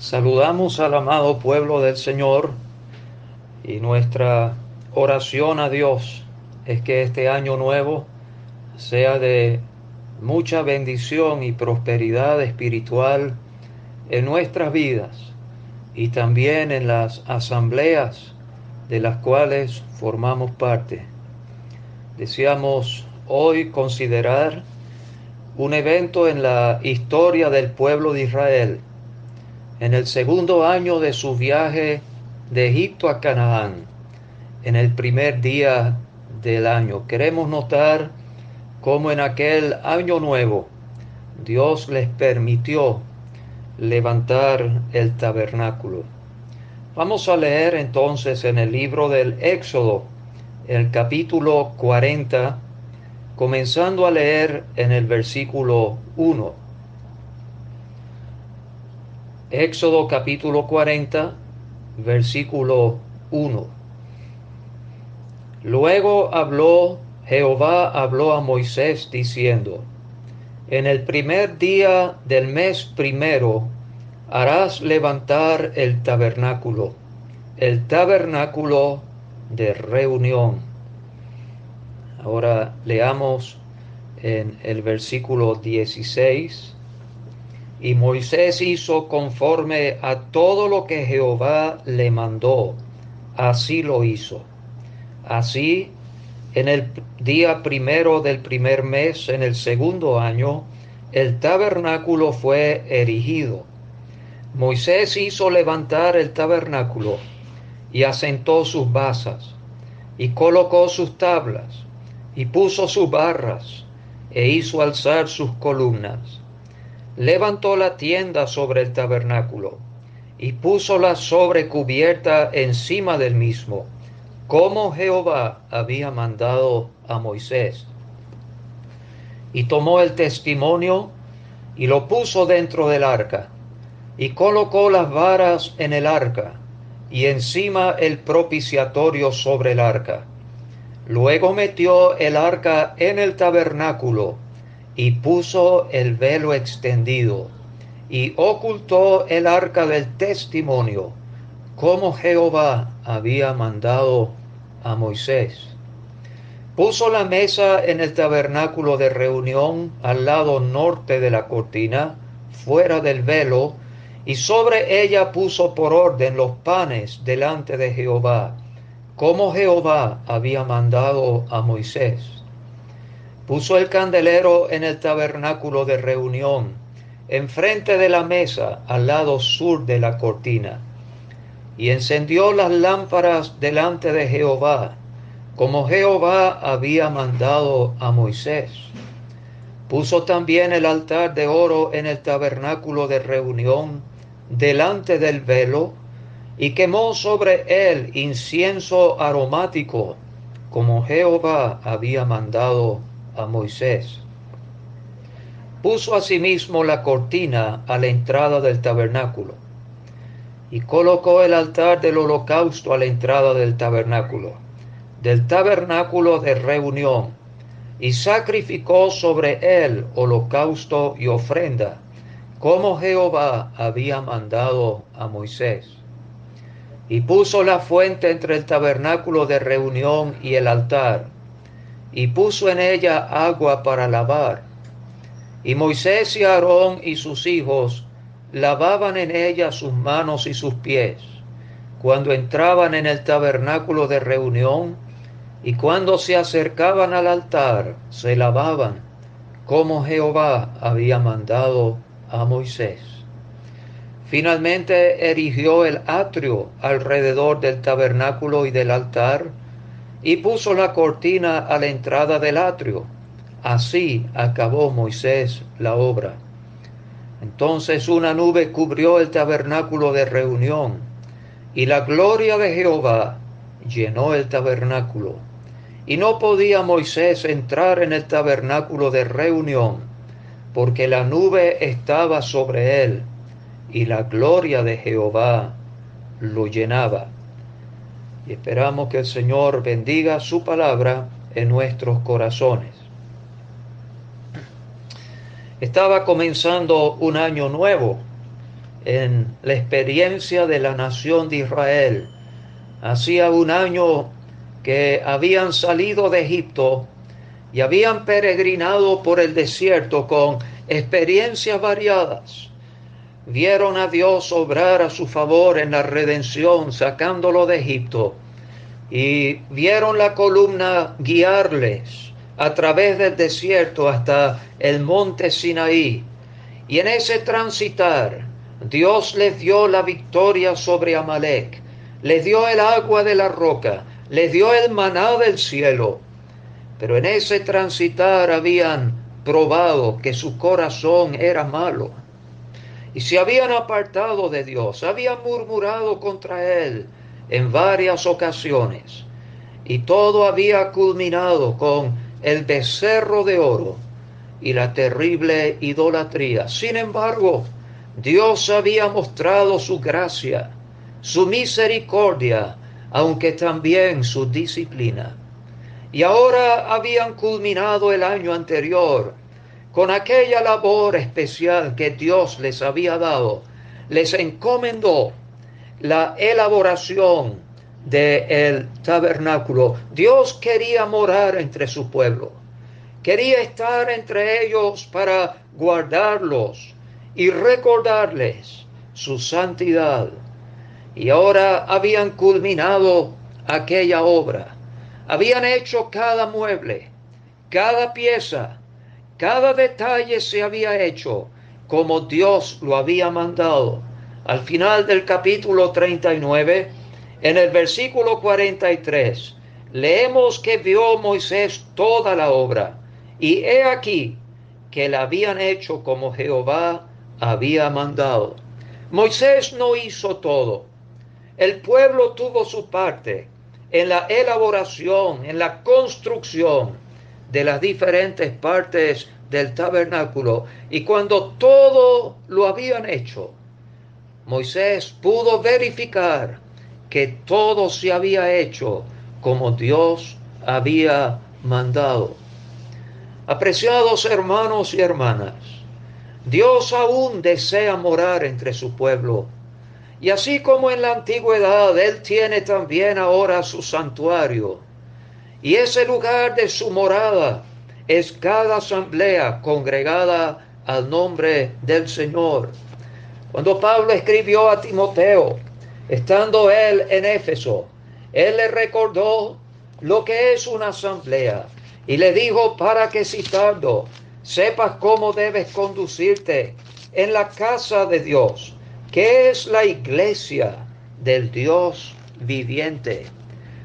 Saludamos al amado pueblo del Señor y nuestra oración a Dios es que este año nuevo sea de mucha bendición y prosperidad espiritual en nuestras vidas y también en las asambleas de las cuales formamos parte. Deseamos hoy considerar un evento en la historia del pueblo de Israel en el segundo año de su viaje de Egipto a Canaán, en el primer día del año. Queremos notar cómo en aquel año nuevo Dios les permitió levantar el tabernáculo. Vamos a leer entonces en el libro del Éxodo, el capítulo 40, comenzando a leer en el versículo 1. Éxodo capítulo 40, versículo 1. Luego Jehová habló a Moisés diciendo: En el primer día del mes primero harás levantar el tabernáculo de reunión. Ahora leamos en el versículo 16. Y Moisés hizo conforme a todo lo que Jehová le mandó, así lo hizo. Así, en el día primero del primer mes, en el segundo año, el tabernáculo fue erigido. Moisés hizo levantar el tabernáculo y asentó sus basas, y colocó sus tablas, y puso sus barras, e hizo alzar sus columnas. Levantó la tienda sobre el tabernáculo y púsola sobre cubierta encima del mismo, como Jehová había mandado a Moisés. Y tomó el testimonio y lo puso dentro del arca, y colocó las varas en el arca, y encima el propiciatorio sobre el arca. Luego metió el arca en el tabernáculo, y puso el velo extendido, y ocultó el arca del testimonio, como Jehová había mandado a Moisés. Puso la mesa en el tabernáculo de reunión al lado norte de la cortina, fuera del velo, y sobre ella puso por orden los panes delante de Jehová, como Jehová había mandado a Moisés. Puso el candelero en el tabernáculo de reunión, enfrente de la mesa, al lado sur de la cortina, y encendió las lámparas delante de Jehová, como Jehová había mandado a Moisés. Puso también el altar de oro en el tabernáculo de reunión, delante del velo, y quemó sobre él incienso aromático, como Jehová había mandado a Moisés. Puso asimismo la cortina a la entrada del tabernáculo, y colocó el altar del holocausto a la entrada del tabernáculo de reunión, y sacrificó sobre él holocausto y ofrenda, como Jehová había mandado a Moisés. Y puso la fuente entre el tabernáculo de reunión y el altar, y puso en ella agua para lavar. Y Moisés y Aarón y sus hijos lavaban en ella sus manos y sus pies, cuando entraban en el tabernáculo de reunión, y cuando se acercaban al altar, se lavaban, como Jehová había mandado a Moisés. Finalmente erigió el atrio alrededor del tabernáculo y del altar, y puso la cortina a la entrada del atrio. Así acabó Moisés la obra. Entonces una nube cubrió el tabernáculo de reunión, y la gloria de Jehová llenó el tabernáculo. Y no podía Moisés entrar en el tabernáculo de reunión, porque la nube estaba sobre él, y la gloria de Jehová lo llenaba. Y esperamos que el Señor bendiga su palabra en nuestros corazones. Estaba comenzando un año nuevo, en la experiencia de la nación de Israel. Hacía un año que habían salido de Egipto y habían peregrinado por el desierto con experiencias variadas. Vieron a Dios obrar a su favor en la redención, sacándolo de Egipto, y vieron la columna guiarles a través del desierto hasta el monte Sinaí. Y en ese transitar, Dios les dio la victoria sobre Amalek, les dio el agua de la roca, les dio el maná del cielo. Pero en ese transitar habían probado que su corazón era malo y se habían apartado de Dios, habían murmurado contra Él en varias ocasiones. Y todo había culminado con el becerro de oro y la terrible idolatría. Sin embargo, Dios había mostrado su gracia, su misericordia, aunque también su disciplina. Y ahora habían culminado el año anterior con aquella labor especial que Dios les había dado. Les encomendó la elaboración del tabernáculo. Dios quería morar entre su pueblo. Quería estar entre ellos para guardarlos y recordarles su santidad. Y ahora habían culminado aquella obra. Habían hecho cada mueble, cada pieza, cada detalle se había hecho como Dios lo había mandado. Al final del capítulo 39, en el versículo 43, leemos que vio Moisés toda la obra, y he aquí que la habían hecho como Jehová había mandado. Moisés no hizo todo. El pueblo tuvo su parte en la elaboración, en la construcción de las diferentes partes del tabernáculo. Y cuando todo lo habían hecho, Moisés pudo verificar que todo se había hecho como Dios había mandado. Apreciados hermanos y hermanas, Dios aún desea morar entre su pueblo. Y así como en la antigüedad, Él tiene también ahora su santuario. Y ese lugar de su morada es cada asamblea congregada al nombre del Señor. Cuando Pablo escribió a Timoteo, estando él en Éfeso, él le recordó lo que es una asamblea y le dijo para que citando, sepas cómo debes conducirte en la casa de Dios, que es la iglesia del Dios viviente.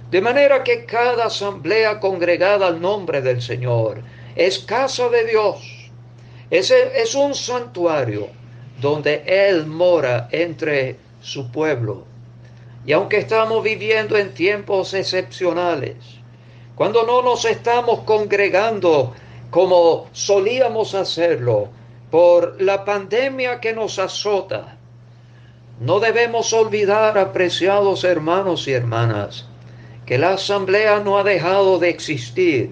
De manera que cada asamblea congregada al nombre del Señor es casa de Dios. Es un santuario donde Él mora entre su pueblo. Y aunque estamos viviendo en tiempos excepcionales, cuando no nos estamos congregando como solíamos hacerlo por la pandemia que nos azota, no debemos olvidar, apreciados hermanos y hermanas, que la asamblea no ha dejado de existir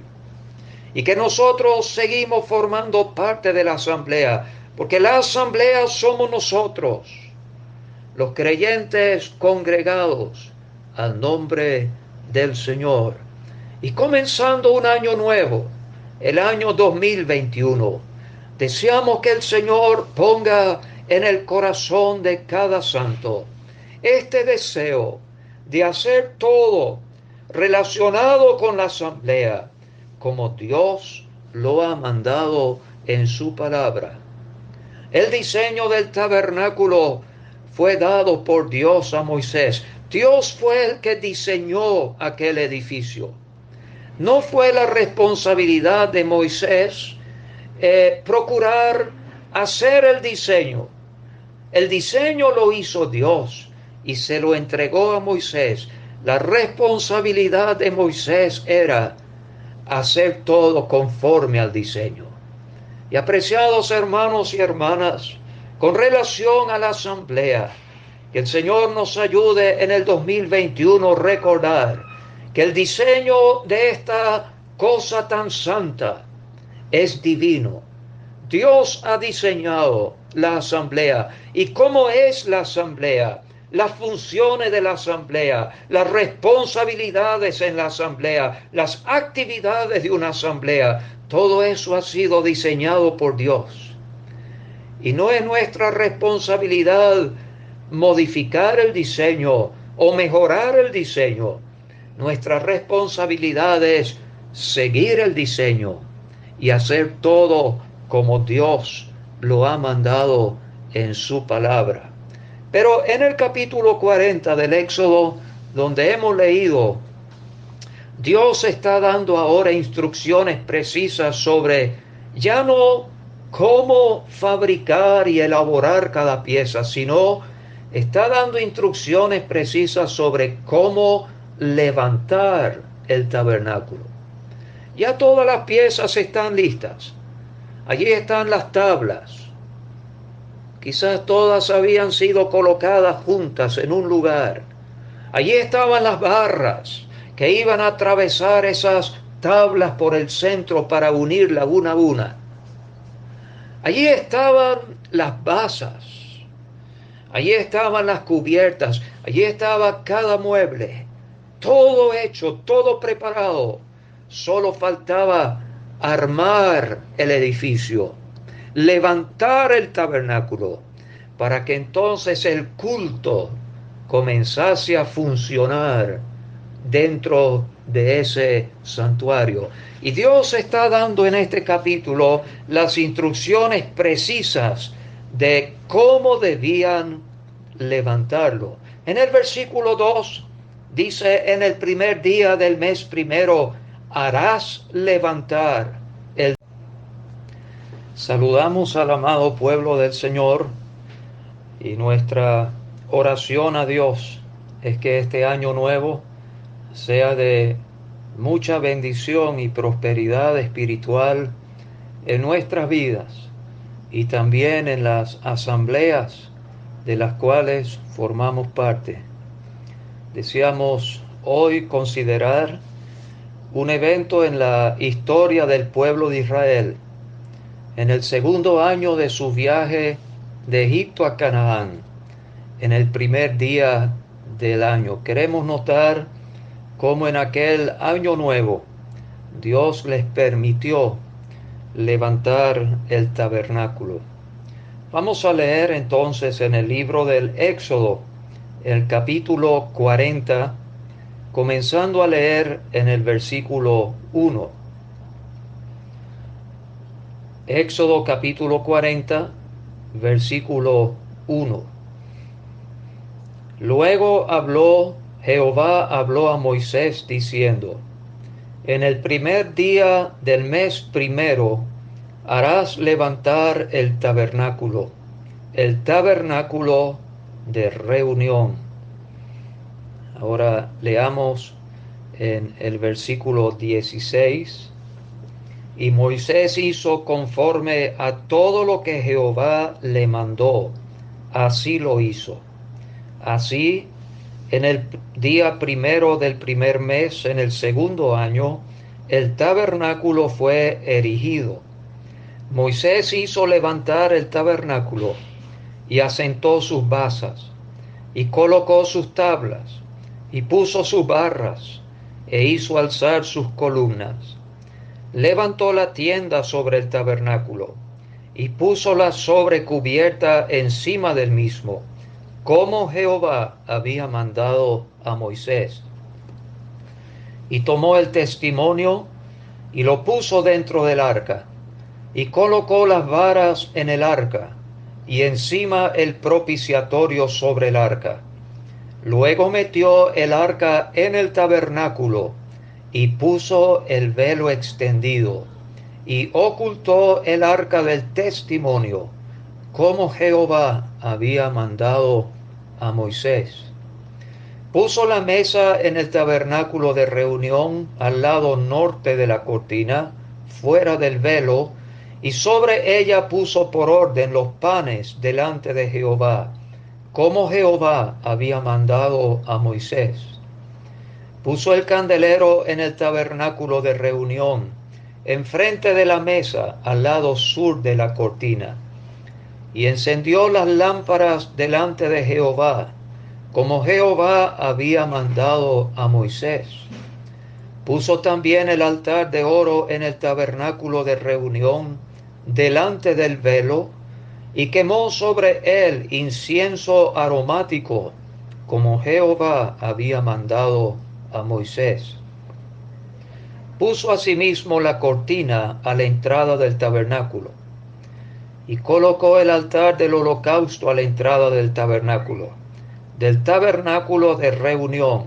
y que nosotros seguimos formando parte de la asamblea, porque la asamblea somos nosotros, los creyentes congregados al nombre del Señor. Y comenzando un año nuevo, el año 2021, deseamos que el Señor ponga en el corazón de cada santo este deseo de hacer todo relacionado con la asamblea, como Dios lo ha mandado en su palabra. El diseño del tabernáculo fue dado por Dios a Moisés. Dios fue el que diseñó aquel edificio. No fue la responsabilidad de Moisés procurar hacer el diseño. El diseño lo hizo Dios y se lo entregó a Moisés. La responsabilidad de Moisés era hacer todo conforme al diseño. Y apreciados hermanos y hermanas, con relación a la asamblea, que el Señor nos ayude en el 2021 a recordar que el diseño de esta cosa tan santa es divino. Dios ha diseñado la asamblea. ¿Y cómo es la asamblea? Las funciones de la asamblea, las responsabilidades en la asamblea, las actividades de una asamblea. Todo eso ha sido diseñado por Dios. Y no es nuestra responsabilidad modificar el diseño o mejorar el diseño. Nuestra responsabilidad es seguir el diseño y hacer todo como Dios lo ha mandado en su palabra. Pero en el capítulo 40 del Éxodo, donde hemos leído, Dios está dando ahora instrucciones precisas sobre ya no cómo fabricar y elaborar cada pieza, sino está dando instrucciones precisas sobre cómo levantar el tabernáculo. Ya todas las piezas están listas. Allí están las tablas. Quizás todas habían sido colocadas juntas en un lugar. Allí estaban las barras que iban a atravesar esas tablas por el centro para unirla una a una. Allí estaban las basas. Allí estaban las cubiertas. Allí estaba cada mueble. Todo hecho, todo preparado. Solo faltaba armar el edificio, levantar el tabernáculo, para que entonces el culto comenzase a funcionar dentro de ese santuario. Y Dios está dando en este capítulo las instrucciones precisas de cómo debían levantarlo. En el versículo 2 dice: en el primer día del mes primero harás levantar el... Saludamos al amado pueblo del Señor y nuestra oración a Dios es que este año nuevo sea de mucha bendición y prosperidad espiritual en nuestras vidas y también en las asambleas de las cuales formamos parte. Deseamos hoy considerar un evento en la historia del pueblo de Israel, en el segundo año de su viaje de Egipto a Canaán, en el primer día del año. Queremos notar cómo en aquel año nuevo Dios les permitió levantar el tabernáculo. Vamos a leer entonces en el libro del Éxodo, el capítulo 40, comenzando a leer en el versículo 1. Éxodo capítulo 40, versículo 1. Luego Jehová habló a Moisés diciendo: en el primer día del mes primero harás levantar el tabernáculo de reunión. Ahora leamos en el versículo 16. Y Moisés hizo conforme a todo lo que Jehová le mandó, así lo hizo. Así, en el día primero del primer mes, en el segundo año, el tabernáculo fue erigido. Moisés hizo levantar el tabernáculo y asentó sus basas, y colocó sus tablas, y puso sus barras, e hizo alzar sus columnas. Levantó la tienda sobre el tabernáculo, y púsola sobre cubierta encima del mismo, como Jehová había mandado a Moisés. Y tomó el testimonio, y lo puso dentro del arca, y colocó las varas en el arca, y encima el propiciatorio sobre el arca. Luego metió el arca en el tabernáculo, y puso el velo extendido, y ocultó el arca del testimonio, como Jehová había mandado a Moisés. Puso la mesa en el tabernáculo de reunión al lado norte de la cortina, fuera del velo, y sobre ella puso por orden los panes delante de Jehová, como Jehová había mandado a Moisés. Puso el candelero en el tabernáculo de reunión, enfrente de la mesa, al lado sur de la cortina. Y encendió las lámparas delante de Jehová, como Jehová había mandado a Moisés. Puso también el altar de oro en el tabernáculo de reunión, delante del velo, y quemó sobre él incienso aromático, como Jehová había mandado a Moisés. Puso asimismo la cortina a la entrada del tabernáculo, y colocó el altar del holocausto a la entrada del tabernáculo de reunión,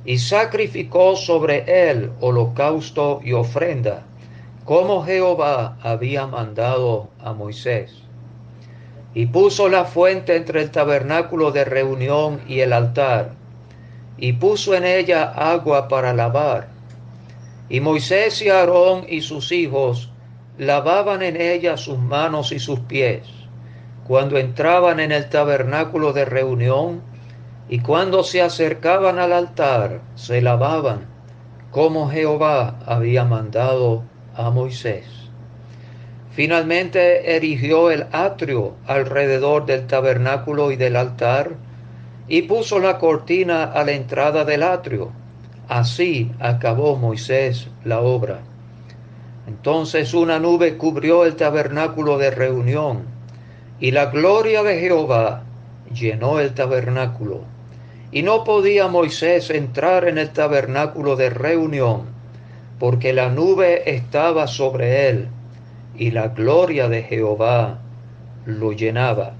y sacrificó sobre él holocausto y ofrenda, como Jehová había mandado a Moisés. Y puso la fuente entre el tabernáculo de reunión y el altar, y puso en ella agua para lavar. Y Moisés y Aarón y sus hijos lavaban en ella sus manos y sus pies, cuando entraban en el tabernáculo de reunión, y cuando se acercaban al altar, se lavaban, como Jehová había mandado a Moisés. Finalmente erigió el atrio alrededor del tabernáculo y del altar, y puso la cortina a la entrada del atrio. Así acabó Moisés la obra. Entonces una nube cubrió el tabernáculo de reunión, y la gloria de Jehová llenó el tabernáculo. Y no podía Moisés entrar en el tabernáculo de reunión, porque la nube estaba sobre él, y la gloria de Jehová lo llenaba.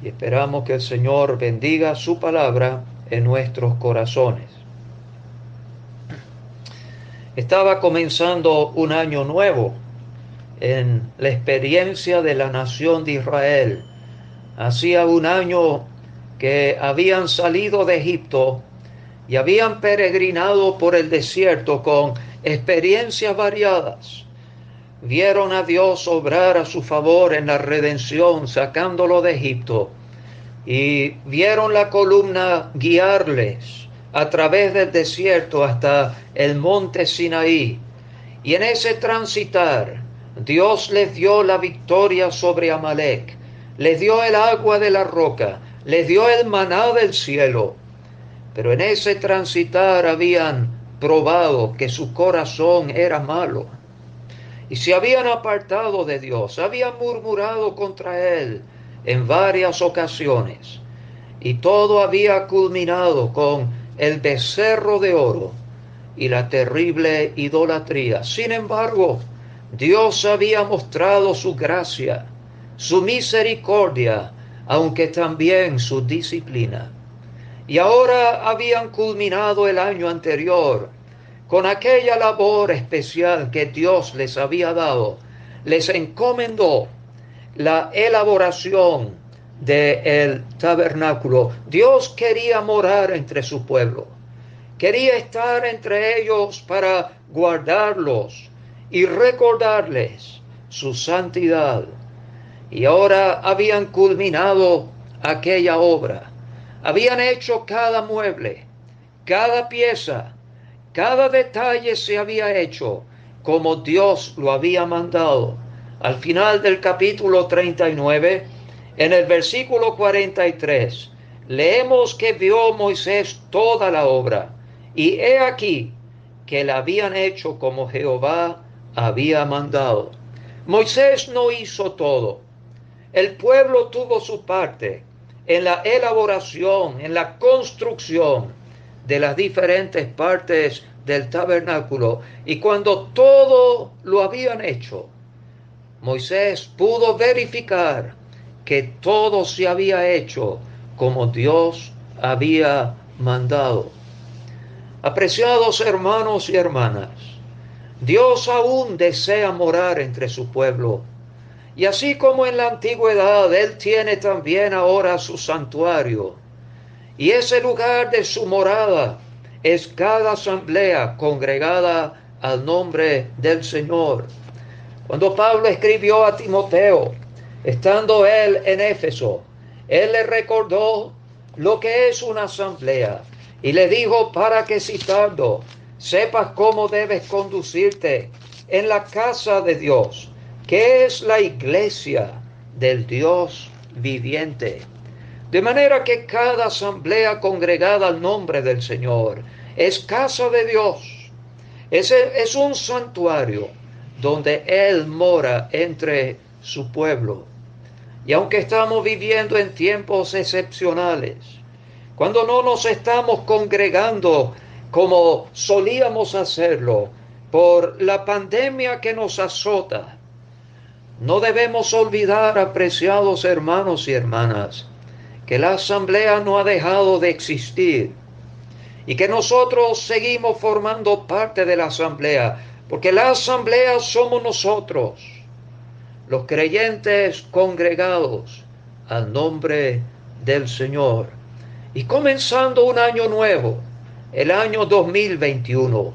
Y esperamos que el Señor bendiga su palabra en nuestros corazones. Estaba comenzando un año nuevo en la experiencia de la nación de Israel. Hacía un año que habían salido de Egipto y habían peregrinado por el desierto con experiencias variadas. Vieron a Dios obrar a su favor en la redención, sacándolo de Egipto, y vieron la columna guiarles a través del desierto hasta el monte Sinaí. Y en ese transitar, Dios les dio la victoria sobre Amalek, les dio el agua de la roca, les dio el maná del cielo. Pero en ese transitar habían probado que su corazón era malo, y se habían apartado de Dios, habían murmurado contra Él en varias ocasiones, y todo había culminado con el becerro de oro y la terrible idolatría. Sin embargo, Dios había mostrado su gracia, su misericordia, aunque también su disciplina. Y ahora habían culminado el año anterior con aquella labor especial que Dios les había dado. Les encomendó la elaboración del tabernáculo. Dios quería morar entre su pueblo. Quería estar entre ellos para guardarlos y recordarles su santidad. Y ahora habían culminado aquella obra. Habían hecho cada mueble, cada pieza, cada detalle se había hecho como Dios lo había mandado. Al final del capítulo 39, en el versículo 43, leemos que vio Moisés toda la obra, y he aquí que la habían hecho como Jehová había mandado. Moisés no hizo todo. El pueblo tuvo su parte en la elaboración, en la construcción de las diferentes partes del tabernáculo. Y cuando todo lo habían hecho, Moisés pudo verificar que todo se había hecho como Dios había mandado. Apreciados hermanos y hermanas, Dios aún desea morar entre su pueblo. Y así como en la antigüedad, Él tiene también ahora su santuario. Y ese lugar de su morada es cada asamblea congregada al nombre del Señor. Cuando Pablo escribió a Timoteo, estando él en Éfeso, él le recordó lo que es una asamblea y le dijo para que, citando, sepas cómo debes conducirte en la casa de Dios, que es la iglesia del Dios viviente. De manera que cada asamblea congregada al nombre del Señor es casa de Dios. Es un santuario donde Él mora entre su pueblo. Y aunque estamos viviendo en tiempos excepcionales, cuando no nos estamos congregando como solíamos hacerlo por la pandemia que nos azota, no debemos olvidar, apreciados hermanos y hermanas, que la asamblea no ha dejado de existir y que nosotros seguimos formando parte de la asamblea, porque la asamblea somos nosotros, los creyentes congregados al nombre del Señor. Y comenzando un año nuevo, el año 2021,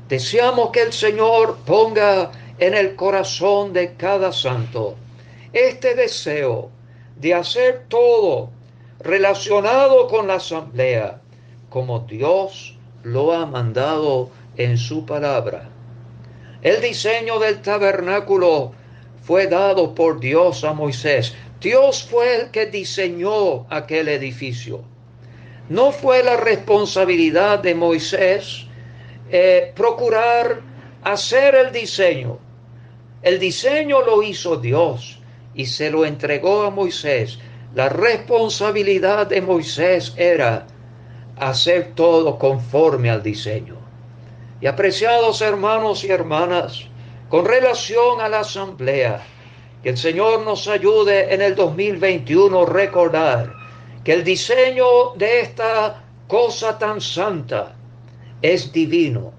deseamos que el Señor ponga en el corazón de cada santo este deseo de hacer todo relacionado con la asamblea, como Dios lo ha mandado en su palabra. El diseño del tabernáculo fue dado por Dios a Moisés. Dios fue el que diseñó aquel edificio. No fue la responsabilidad de Moisés procurar hacer el diseño. El diseño lo hizo Dios y se lo entregó a Moisés. La responsabilidad de Moisés era hacer todo conforme al diseño. Y apreciados hermanos y hermanas, con relación a la asamblea, que el Señor nos ayude en el 2021 a recordar que el diseño de esta cosa tan santa es divino.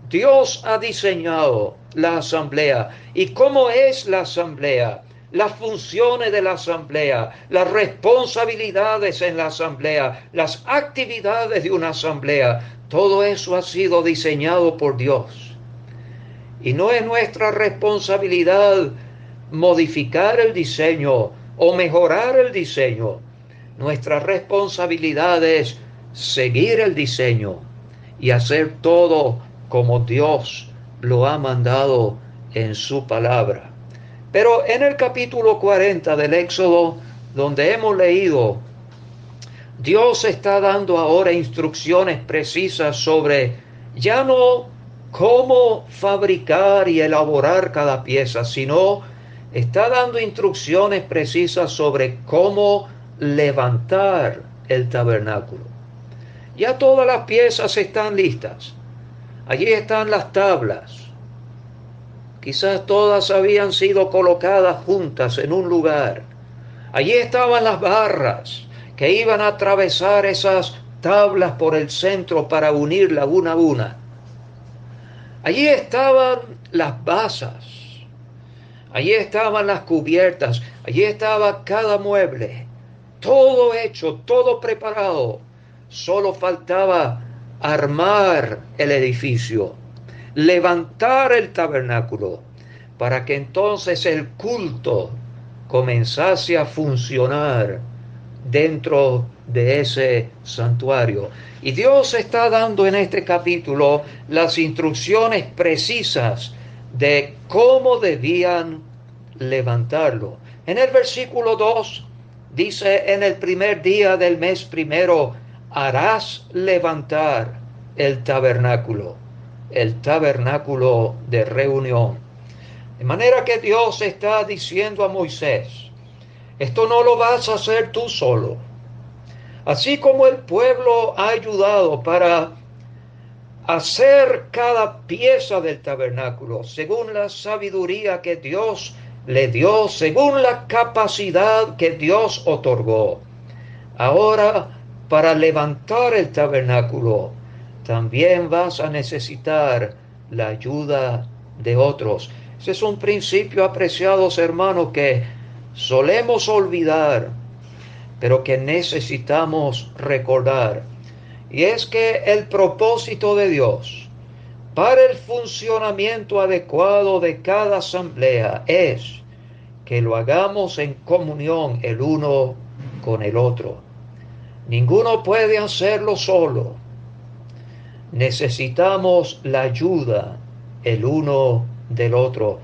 Dios ha diseñado la asamblea. ¿Y cómo es la asamblea? Las funciones de la asamblea, las responsabilidades en la asamblea, las actividades de una asamblea, todo eso ha sido diseñado por Dios. Y no es nuestra responsabilidad modificar el diseño o mejorar el diseño. Nuestra responsabilidad es seguir el diseño y hacer todo como Dios lo ha mandado en su palabra. Pero en el capítulo 40 del Éxodo, donde hemos leído, Dios está dando ahora instrucciones precisas sobre ya no cómo fabricar y elaborar cada pieza, sino está dando instrucciones precisas sobre cómo levantar el tabernáculo. Ya todas las piezas están listas. Allí están las tablas. Quizás todas habían sido colocadas juntas en un lugar. Allí estaban las barras que iban a atravesar esas tablas por el centro para unirlas una a una. Allí estaban las basas. Allí estaban las cubiertas. Allí estaba cada mueble. Todo hecho, todo preparado. Solo faltaba armar el edificio, levantar el tabernáculo, para que entonces el culto comenzase a funcionar dentro de ese santuario. Y Dios está dando en este capítulo las instrucciones precisas de cómo debían levantarlo. En el versículo 2 dice: en el primer día del mes primero harás levantar el tabernáculo de reunión. De manera que Dios está diciendo a Moisés: esto no lo vas a hacer tú solo. Así como el pueblo ha ayudado para hacer cada pieza del tabernáculo según la sabiduría que Dios le dio, según la capacidad que Dios otorgó. Ahora, para levantar el tabernáculo, también vas a necesitar la ayuda de otros. Ese es un principio, apreciados hermanos, que solemos olvidar, pero que necesitamos recordar. Y es que el propósito de Dios para el funcionamiento adecuado de cada asamblea es que lo hagamos en comunión el uno con el otro. Ninguno puede hacerlo solo. Necesitamos la ayuda el uno del otro.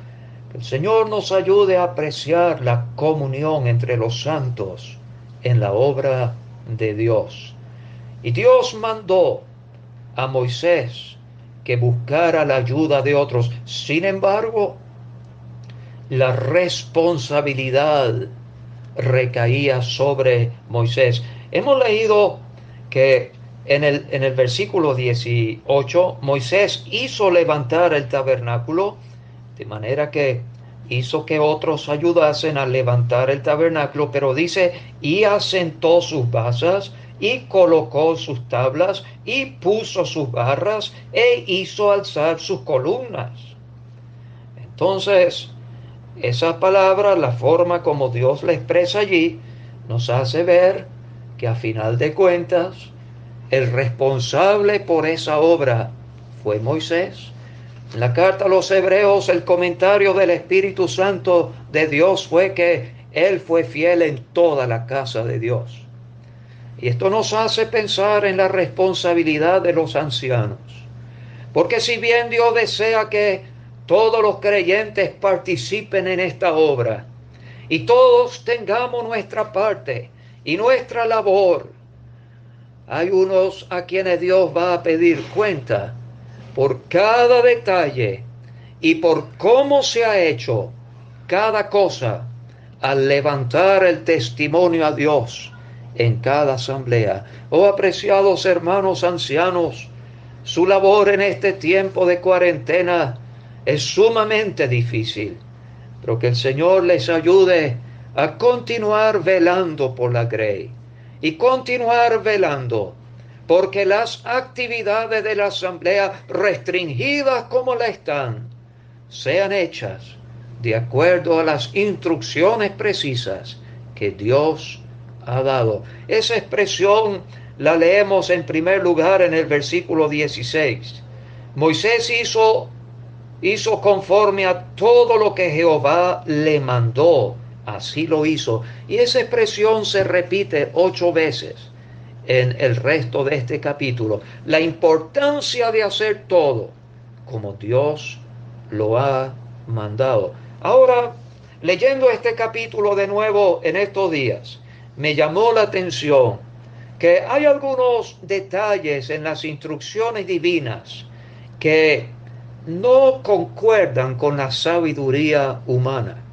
Que el Señor nos ayude a apreciar la comunión entre los santos en la obra de Dios. Y Dios mandó a Moisés que buscara la ayuda de otros. Sin embargo, la responsabilidad recaía sobre Moisés. Hemos leído que en el versículo 18, Moisés hizo levantar el tabernáculo, de manera que hizo que otros ayudasen a levantar el tabernáculo, pero dice, y asentó sus basas, y colocó sus tablas, y puso sus barras, e hizo alzar sus columnas. Entonces, esa palabra, la forma como Dios la expresa allí, nos hace ver que a final de cuentas, el responsable por esa obra fue Moisés. En la carta a los Hebreos, el comentario del Espíritu Santo de Dios fue que Él fue fiel en toda la casa de Dios. Y esto nos hace pensar en la responsabilidad de los ancianos. Porque si bien Dios desea que todos los creyentes participen en esta obra y todos tengamos nuestra parte y nuestra labor, hay unos a quienes Dios va a pedir cuenta por cada detalle y por cómo se ha hecho cada cosa al levantar el testimonio a Dios en cada asamblea. Oh, apreciados hermanos ancianos, su labor en este tiempo de cuarentena es sumamente difícil, pero que el Señor les ayude a continuar velando por la grey y continuar velando porque las actividades de la asamblea, restringidas como la están, sean hechas de acuerdo a las instrucciones precisas que Dios ha dado. Esa expresión la leemos en primer lugar en el versículo 16. Moisés hizo conforme a todo lo que Jehová le mandó, así lo hizo. Y esa expresión se repite 8 veces en el resto de este capítulo. La importancia de hacer todo como Dios lo ha mandado. Ahora, leyendo este capítulo de nuevo en estos días, me llamó la atención que hay algunos detalles en las instrucciones divinas que no concuerdan con la sabiduría humana.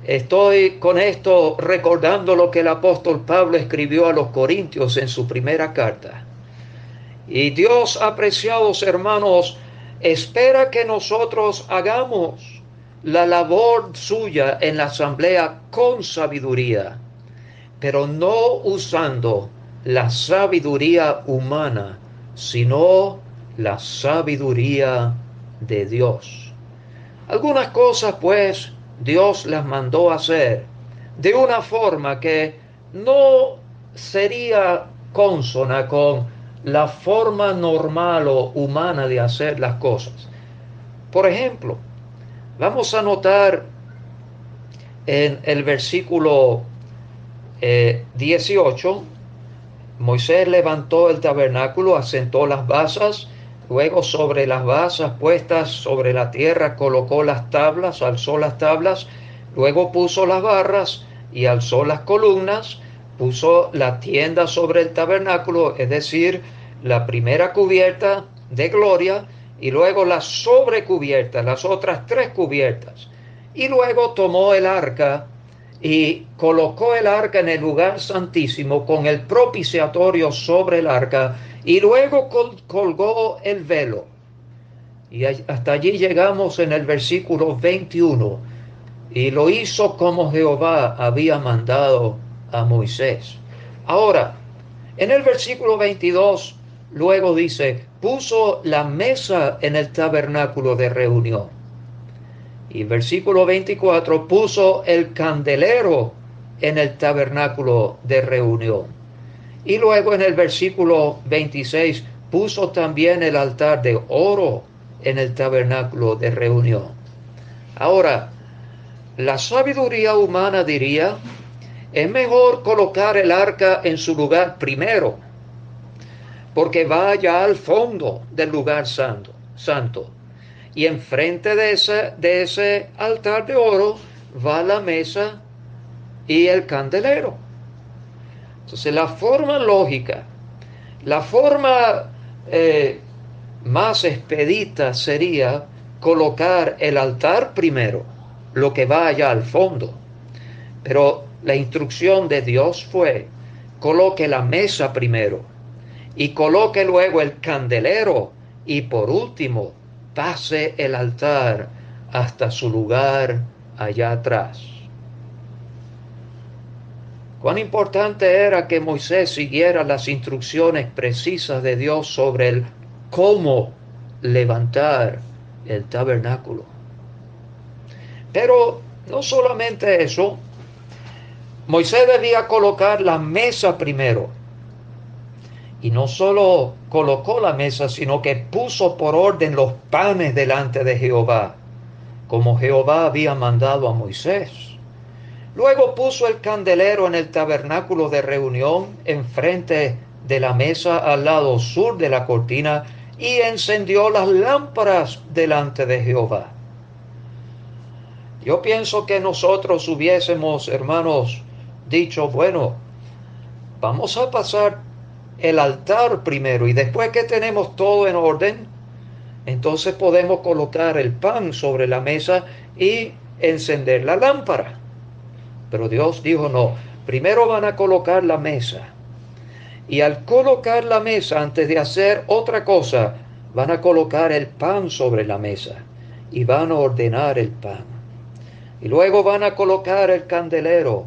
Estoy con esto recordando lo que el apóstol Pablo escribió a los Corintios en su primera carta. Y Dios, apreciados hermanos, espera que nosotros hagamos la labor suya en la asamblea con sabiduría, pero no usando la sabiduría humana, sino la sabiduría de Dios. Algunas cosas, pues, Dios las mandó hacer de una forma que no sería consona con la forma normal o humana de hacer las cosas. Por ejemplo, vamos a notar en el versículo 18, Moisés levantó el tabernáculo, asentó las basas, luego sobre las basas puestas sobre la tierra colocó las tablas, alzó las tablas, luego puso las barras y alzó las columnas, puso la tienda sobre el tabernáculo, es decir, la primera cubierta de gloria, y luego la sobrecubierta, las otras 3 cubiertas. Y luego tomó el arca y colocó el arca en el lugar santísimo con el propiciatorio sobre el arca, y luego colgó el velo. Y hasta allí llegamos en el versículo 21. Y lo hizo como Jehová había mandado a Moisés. Ahora, en el versículo 22, luego dice, puso la mesa en el tabernáculo de reunión. Y versículo 24, puso el candelero en el tabernáculo de reunión. Y luego en el versículo 26, puso también el altar de oro en el tabernáculo de reunión. Ahora, la sabiduría humana diría, es mejor colocar el arca en su lugar primero, porque va allá al fondo del lugar santo. y enfrente de ese altar de oro va la mesa y el candelero. Entonces la forma lógica, la forma más expedita sería colocar el altar primero, lo que va allá al fondo. Pero la instrucción de Dios fue, coloque la mesa primero y coloque luego el candelero y por último pase el altar hasta su lugar allá atrás. Cuán importante era que Moisés siguiera las instrucciones precisas de Dios sobre el cómo levantar el tabernáculo. Pero no solamente eso, Moisés debía colocar la mesa primero. Y no solo colocó la mesa, sino que puso por orden los panes delante de Jehová, como Jehová había mandado a Moisés. Luego puso el candelero en el tabernáculo de reunión, enfrente de la mesa al lado sur de la cortina, y encendió las lámparas delante de Jehová. Yo pienso que nosotros hubiésemos, hermanos, dicho, bueno, vamos a pasar el altar primero y después que tenemos todo en orden, entonces podemos colocar el pan sobre la mesa y encender la lámpara. Pero Dios dijo no, primero van a colocar la mesa. Y al colocar la mesa, antes de hacer otra cosa, van a colocar el pan sobre la mesa y van a ordenar el pan. Y luego van a colocar el candelero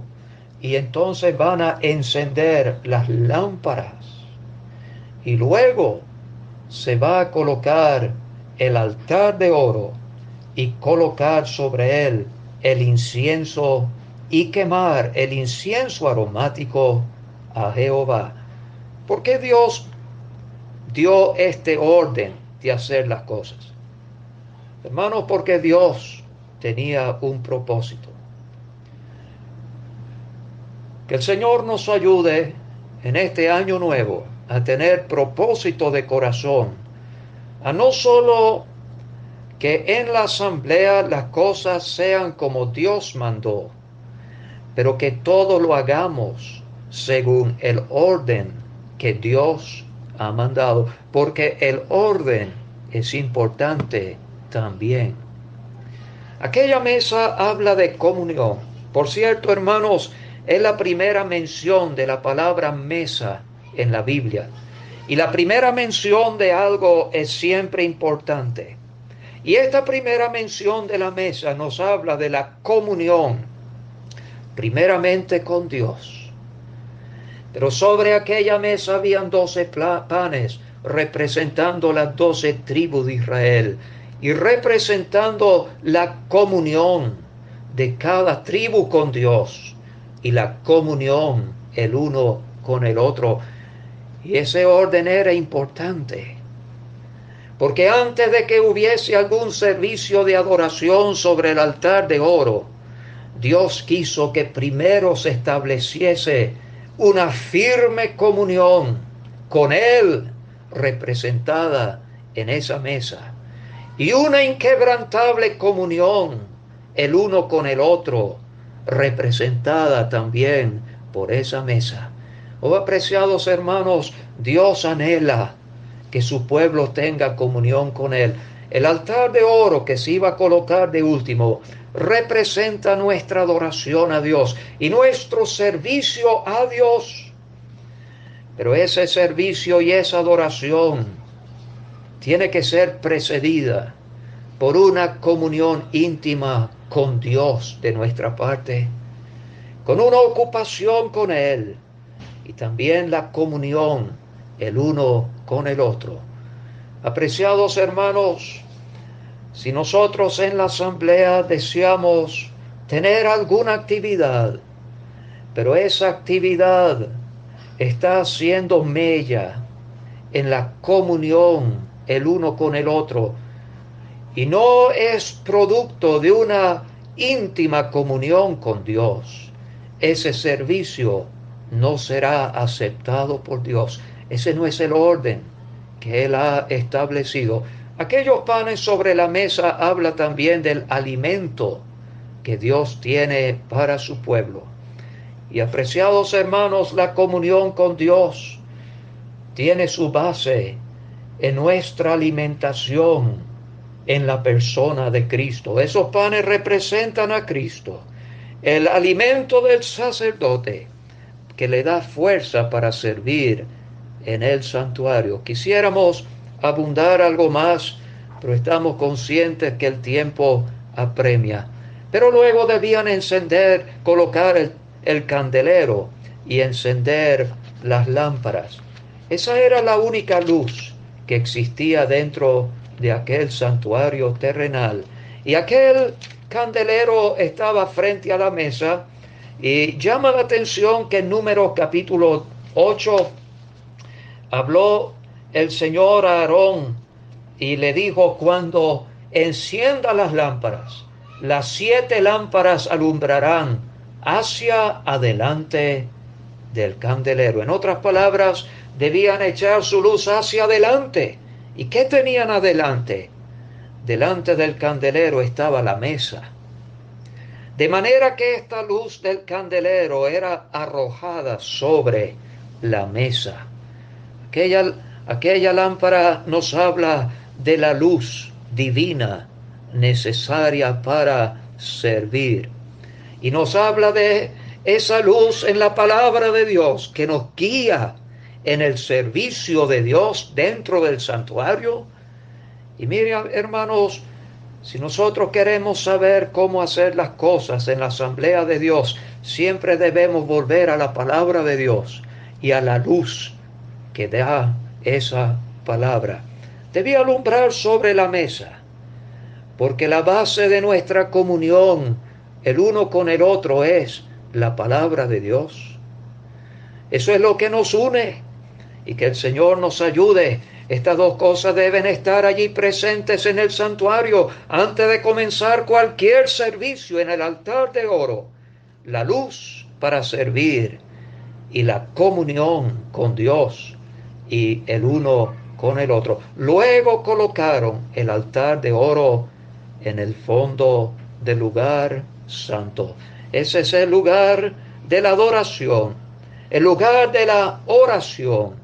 y entonces van a encender las lámparas. Y luego se va a colocar el altar de oro y colocar sobre él el incienso y quemar el incienso aromático a Jehová. ¿Por qué Dios dio este orden de hacer las cosas? Hermanos, porque Dios tenía un propósito. Que el Señor nos ayude en este año nuevo a tener propósito de corazón, a no solo que en la asamblea las cosas sean como Dios mandó, pero que todo lo hagamos según el orden que Dios ha mandado, porque el orden es importante también. Aquella mesa habla de comunión. Por cierto, hermanos, es la primera mención de la palabra mesa en la Biblia. Y la primera mención de algo es siempre importante. Y esta primera mención de la mesa nos habla de la comunión, primeramente con Dios. Pero sobre aquella mesa habían 12 panes representando las 12 tribus de Israel y representando la comunión de cada tribu con Dios y la comunión el uno con el otro. Y ese orden era importante, porque antes de que hubiese algún servicio de adoración sobre el altar de oro, Dios quiso que primero se estableciese una firme comunión con Él, representada en esa mesa, y una inquebrantable comunión el uno con el otro, representada también por esa mesa. Oh, apreciados hermanos, Dios anhela que su pueblo tenga comunión con Él. El altar de oro que se iba a colocar de último representa nuestra adoración a Dios y nuestro servicio a Dios. Pero ese servicio y esa adoración tiene que ser precedida por una comunión íntima con Dios de nuestra parte, con una ocupación con Él y también la comunión el uno con el otro. Apreciados hermanos, si nosotros en la asamblea deseamos tener alguna actividad, pero esa actividad está haciendo mella en la comunión el uno con el otro y no es producto de una íntima comunión con Dios, ese servicio no será aceptado por Dios. Ese no es el orden que Él ha establecido. Aquellos panes sobre la mesa habla también del alimento que Dios tiene para su pueblo. Y apreciados hermanos, la comunión con Dios tiene su base en nuestra alimentación en la persona de Cristo. Esos panes representan a Cristo, el alimento del sacerdote que le da fuerza para servir en el santuario. Quisiéramos abundar algo más, pero estamos conscientes que el tiempo apremia. Pero luego debían colocar el candelero y encender las lámparas. Esa era la única luz que existía dentro de aquel santuario terrenal. Y aquel candelero estaba frente a la mesa. Y llama la atención que en Números capítulo 8 habló el Señor a Aarón y le dijo: cuando encienda las lámparas, las 7 lámparas alumbrarán hacia adelante del candelero. En otras palabras, debían echar su luz hacia adelante. ¿Y qué tenían adelante? Delante del candelero estaba la mesa. De manera que esta luz del candelero era arrojada sobre la mesa. Aquella lámpara nos habla de la luz divina necesaria para servir. Y nos habla de esa luz en la palabra de Dios que nos guía en el servicio de Dios dentro del santuario. Y mire, hermanos, si nosotros queremos saber cómo hacer las cosas en la asamblea de Dios, siempre debemos volver a la palabra de Dios y a la luz que da esa palabra. Debía alumbrar sobre la mesa, porque la base de nuestra comunión, el uno con el otro, es la palabra de Dios. Eso es lo que nos une, y que el Señor nos ayude. Estas dos cosas deben estar allí presentes en el santuario antes de comenzar cualquier servicio en el altar de oro. La luz para servir y la comunión con Dios y el uno con el otro. Luego colocaron el altar de oro en el fondo del lugar santo. Ese es el lugar de la adoración, el lugar de la oración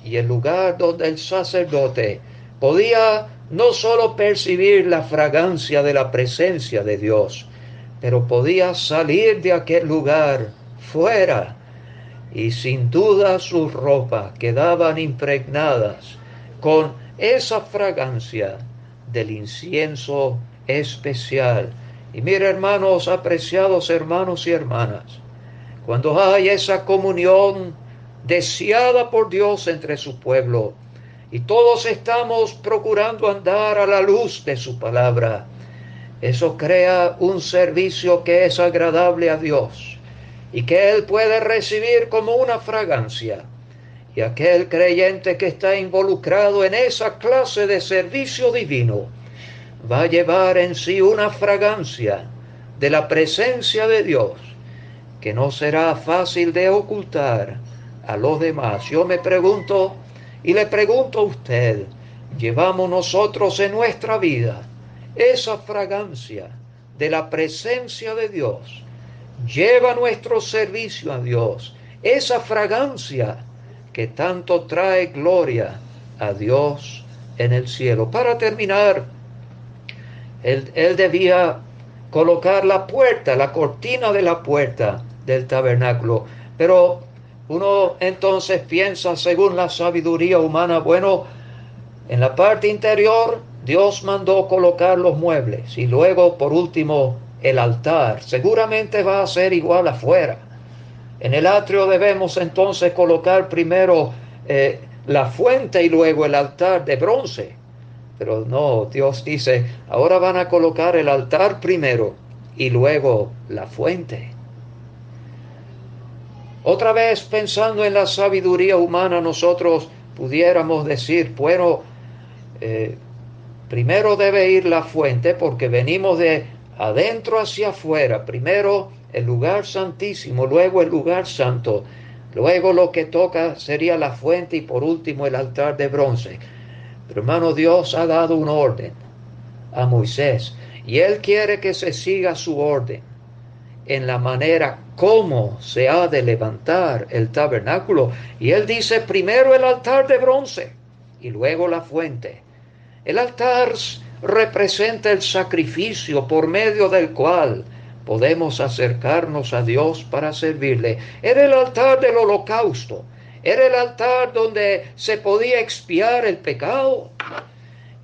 y el lugar donde el sacerdote podía no solo percibir la fragancia de la presencia de Dios, pero podía salir de aquel lugar fuera y sin duda sus ropas quedaban impregnadas con esa fragancia del incienso especial. Y mire, hermanos, apreciados hermanos y hermanas, cuando hay esa comunión deseada por Dios entre su pueblo, y todos estamos procurando andar a la luz de su palabra, eso crea un servicio que es agradable a Dios y que Él puede recibir como una fragancia. Y aquel creyente que está involucrado en esa clase de servicio divino va a llevar en sí una fragancia de la presencia de Dios que no será fácil de ocultar a los demás. Yo me pregunto y le pregunto a usted, ¿llevamos nosotros en nuestra vida esa fragancia de la presencia de Dios? ¿Lleva nuestro servicio a Dios esa fragancia que tanto trae gloria a Dios en el cielo? Para terminar, él debía colocar la puerta, la cortina de la puerta del tabernáculo. Pero uno entonces piensa, según la sabiduría humana, bueno, en la parte interior Dios mandó colocar los muebles y luego, por último, el altar. Seguramente va a ser igual afuera. En el atrio debemos entonces colocar primero la fuente y luego el altar de bronce. Pero no, Dios dice, ahora van a colocar el altar primero y luego la fuente. Otra vez, pensando en la sabiduría humana, nosotros pudiéramos decir, bueno, primero debe ir la fuente porque venimos de adentro hacia afuera. Primero el lugar santísimo, luego el lugar santo. Luego lo que toca sería la fuente y por último el altar de bronce. Pero hermano, Dios ha dado un orden a Moisés y él quiere que se siga su orden en la manera como se ha de levantar el tabernáculo. Y él dice primero el altar de bronce y luego la fuente. El altar representa el sacrificio por medio del cual podemos acercarnos a Dios para servirle. Era el altar del holocausto. Era el altar donde se podía expiar el pecado.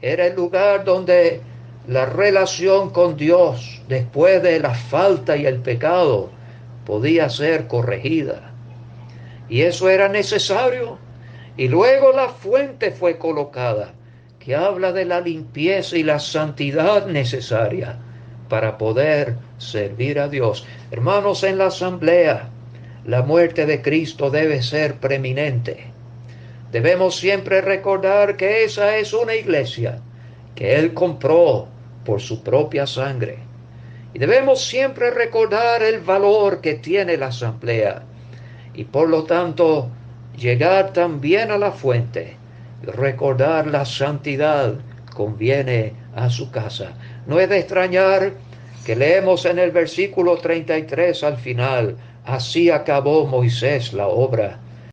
Era el lugar donde la relación con Dios después de la falta y el pecado podía ser corregida. Y eso era necesario. Y luego la fuente fue colocada, que habla de la limpieza y la santidad necesaria para poder servir a Dios. Hermanos, en la asamblea, la muerte de Cristo debe ser preeminente. Debemos siempre recordar que esa es una iglesia que Él compró por su propia sangre. Y debemos siempre recordar el valor que tiene la asamblea. Y por lo tanto, llegar también a la fuente y recordar la santidad conviene a su casa. No es de extrañar que leemos en el versículo 33 al final: así acabó Moisés la obra